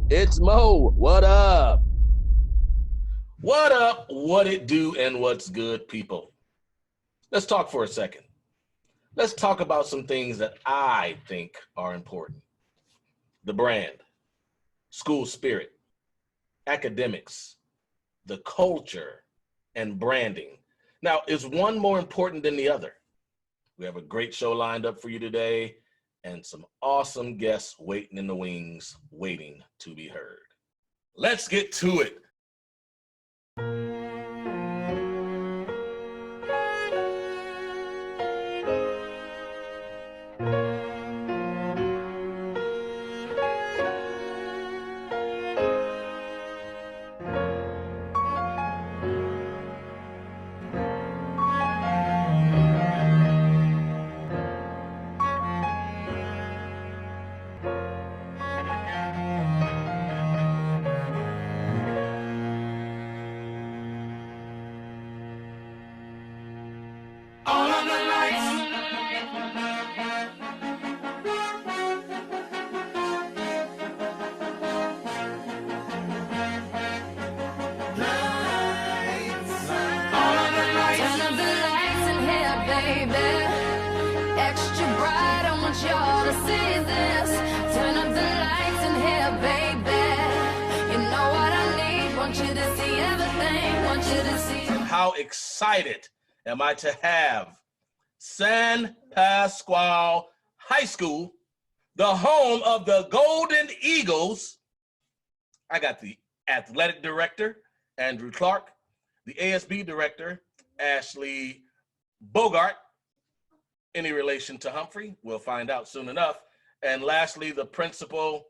It's Mo. What up? What up? What it do and what's good, people? Let's talk for a second. Let's talk about some things that I think are important. The brand, school spirit, academics, the culture, and branding. Now, is one more important than the other? We have a great show lined up for you today and some awesome guests waiting in the wings, waiting to be heard. Let's get to it. How excited am I to have San Pasqual High School, the home of the Golden Eagles. I got the athletic director, Andrew Clark, the ASB director, Ashley Bogart. Any relation to Humphrey? We'll find out soon enough. And lastly, the principal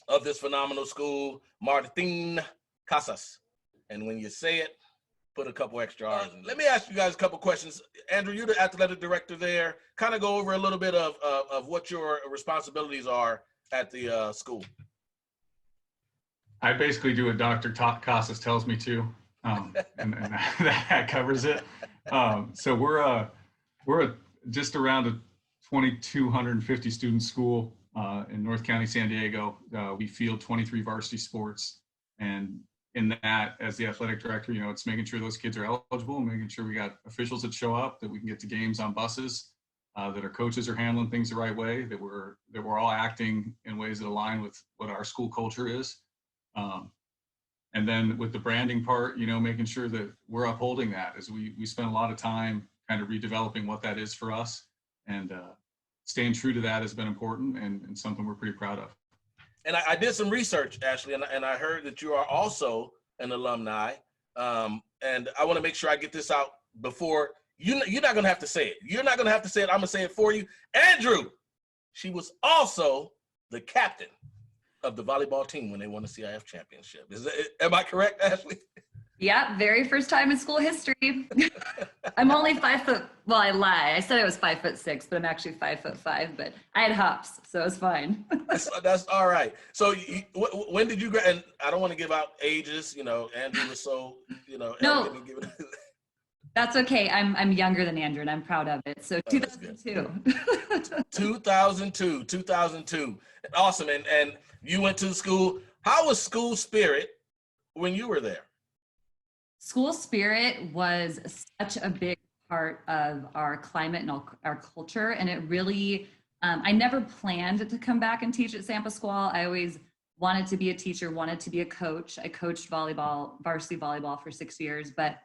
of this phenomenal school, Martin Casas. And when you say it, put a couple extra R's in. Let me ask you guys a couple questions. Andrew, you're the athletic director there. Kind of go over a little bit of what your responsibilities are at the school. I basically do what Dr. Casas tells me to, and that covers it. So we're just around a 2,250 student school in North County, San Diego. We field 23 varsity sports, and in that, as the athletic director, it's making sure those kids are eligible, making sure we got officials that show up, that we can get to games on buses, that our coaches are handling things the right way, that we're all acting in ways that align with what our school culture is. And then with the branding part, making sure that we're upholding that, as we spend a lot of time kind of redeveloping what that is for us, and staying true to that has been important and something we're pretty proud of. And I did some research, Ashley, and I heard that you are also an alumni. And I want to make sure I get this out before you're not going to have to say it. You're not going to have to say it. I'm going to say it for you. Andrew, she was also the captain of the volleyball team when they won the CIF championship. Am I correct, Ashley? Yeah, very first time in school history. I'm only 5 foot. Well, I lie. I said I was 5'6", but I'm actually 5'5". But I had hops, so it was fine. That's all right. So when did you and I don't want to give out ages. Andrew was so No, that's okay. I'm younger than Andrew, and I'm proud of it. So 2002. 2002. Awesome. And you went to school. How was school spirit when you were there? School spirit was such a big part of our climate and our culture. And it really, I never planned to come back and teach at San Pasqual. I always wanted to be a teacher, wanted to be a coach. I coached volleyball, varsity volleyball for 6 years, but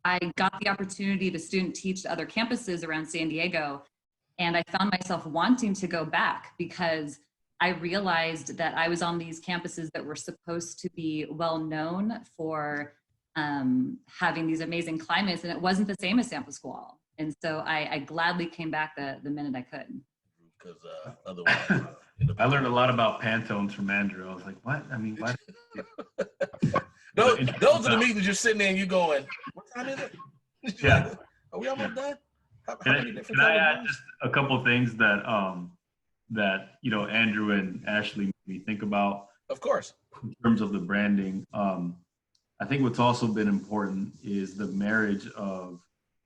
I got the opportunity to student teach to other campuses around San Diego. And I found myself wanting to go back because I realized that I was on these campuses that were supposed to be well known for having these amazing climates, and it wasn't the same as San Pasqual. And so I gladly came back the minute I could. Because otherwise, I learned a lot about Pantones from Andrew. I was like, what? I mean, what? those are the meetings you're sitting there and you going, what time is it? Yeah. Like, are we almost done? Can I add just a couple of things that Andrew and Ashley made me think about? Of course. In terms of the branding, I think what's also been important is the marriage of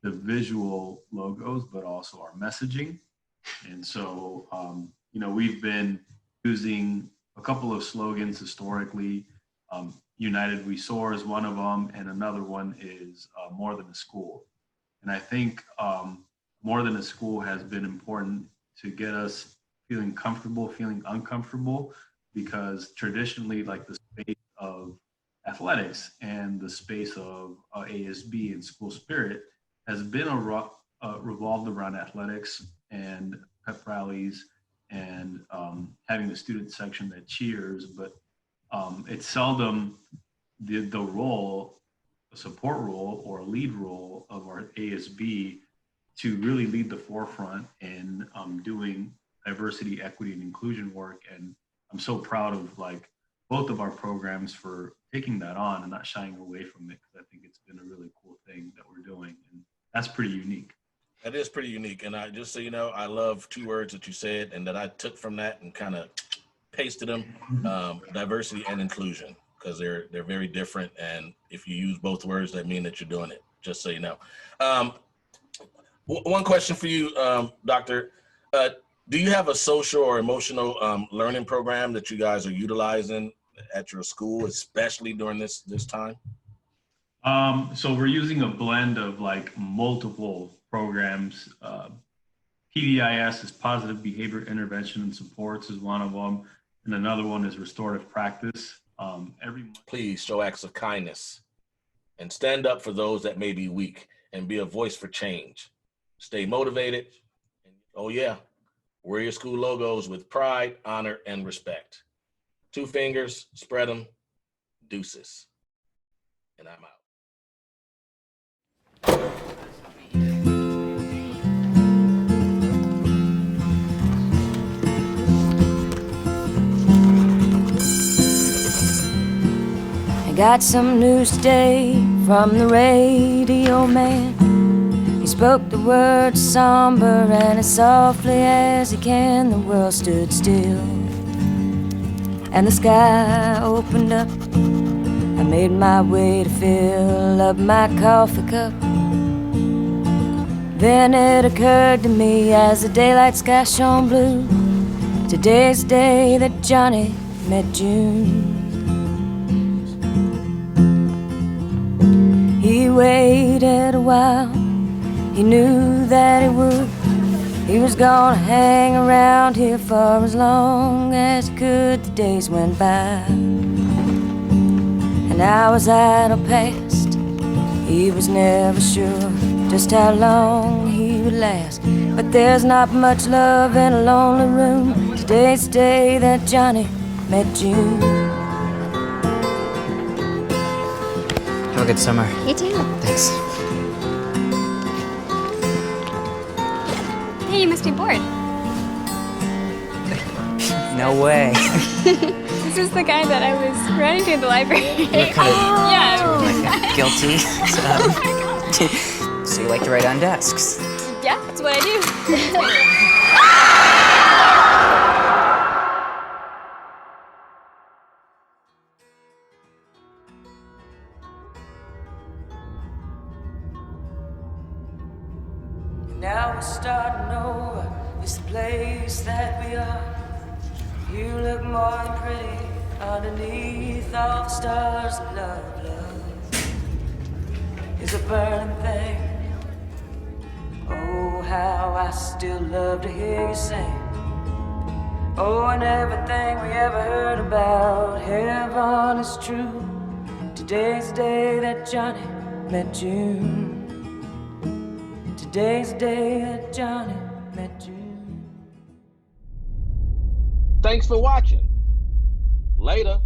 the visual logos, but also our messaging. And so, we've been using a couple of slogans historically. United We Soar is one of them, and another one is More Than a School. And I think More Than a School has been important to get us feeling comfortable, feeling uncomfortable, because traditionally, like the space of athletics and the space of ASB and school spirit has been revolved around athletics and pep rallies and having the student section that cheers, but it's seldom the role, a support role or a lead role of our ASB to really lead the forefront in doing diversity, equity, and inclusion work. And I'm so proud of like both of our programs for taking that on and not shying away from it, because I think it's been a really cool thing that we're doing, and that's pretty unique. That is pretty unique. And I just so you know, I love two words that you said and that I took from that and kind of pasted them, diversity and inclusion, because they're very different. And if you use both words, that mean that you're doing it, just so you know. One question for you, Doctor. Do you have a social or emotional learning program that you guys are utilizing at your school, especially during this time? So we're using a blend of like multiple programs. PBIS is Positive Behavior Intervention and Supports is one of them, and another one is Restorative Practice. Every month. Please show acts of kindness and stand up for those that may be weak and be a voice for change. Stay motivated. Oh yeah, wear your school logos with pride, honor, and respect. 2 fingers, spread them, deuces. And I'm out. I got some news today from the radio man. He spoke the words somber and as softly as he can. The world stood still and the sky opened up. I made my way to fill up my coffee cup. Then it occurred to me as the daylight sky shone blue, today's the day that Johnny met June. He waited a while, he knew that he would. He was gonna hang around here for as long as he could. The days went by and hours idle passed. He was never sure just how long he would last. But there's not much love in a lonely room. Today's the day that Johnny met June. Have a good summer. You too. Thanks. Hey, you must be bored. No way. This is the guy that I was running to in the library. You're kind of yeah. guilty. So you like to write on desks? Yeah, that's what I do. Now we're starting over, it's the place that we are. You look more than pretty underneath all the stars of love. Love is a burning thing. Oh, how I still love to hear you sing. Oh, and everything we ever heard about heaven is true. Today's the day that Johnny met June. Today's the day that Johnny met you. Thanks for watching. Later.